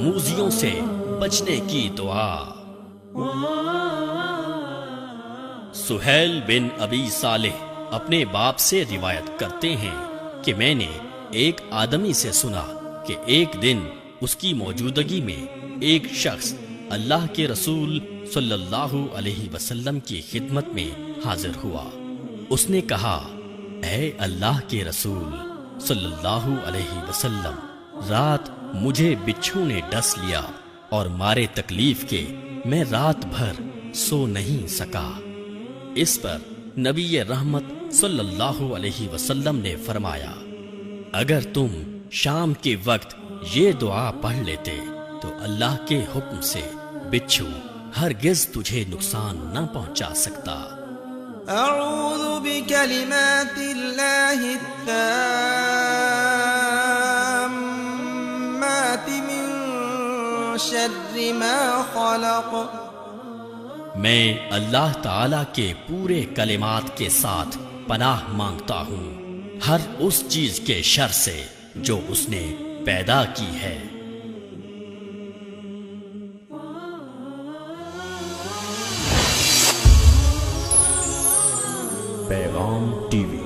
موذیوں سے بچنے کی دعا۔ سہیل بن ابی صالح اپنے باپ سے روایت کرتے ہیں کہ میں نے ایک آدمی سے سنا کہ ایک دن اس کی موجودگی میں ایک شخص اللہ کے رسول صلی اللہ علیہ وسلم کی خدمت میں حاضر ہوا۔ اس نے کہا، اے اللہ کے رسول صلی اللہ علیہ وسلم، رات مجھے بچھو نے ڈس لیا اور مارے تکلیف کے میں رات بھر سو نہیں سکا۔ اس پر نبی رحمت صلی اللہ علیہ وسلم نے فرمایا، اگر تم شام کے وقت یہ دعا پڑھ لیتے تو اللہ کے حکم سے بچھو ہرگز تجھے نقصان نہ پہنچا سکتا۔ اعوذ بکلمات اللہ التامات من شر ما خلق۔ میں اللہ تعالی کے پورے کلمات کے ساتھ پناہ مانگتا ہوں ہر اس چیز کے شر سے جو اس نے پیدا کی ہے۔ پیغام ٹی وی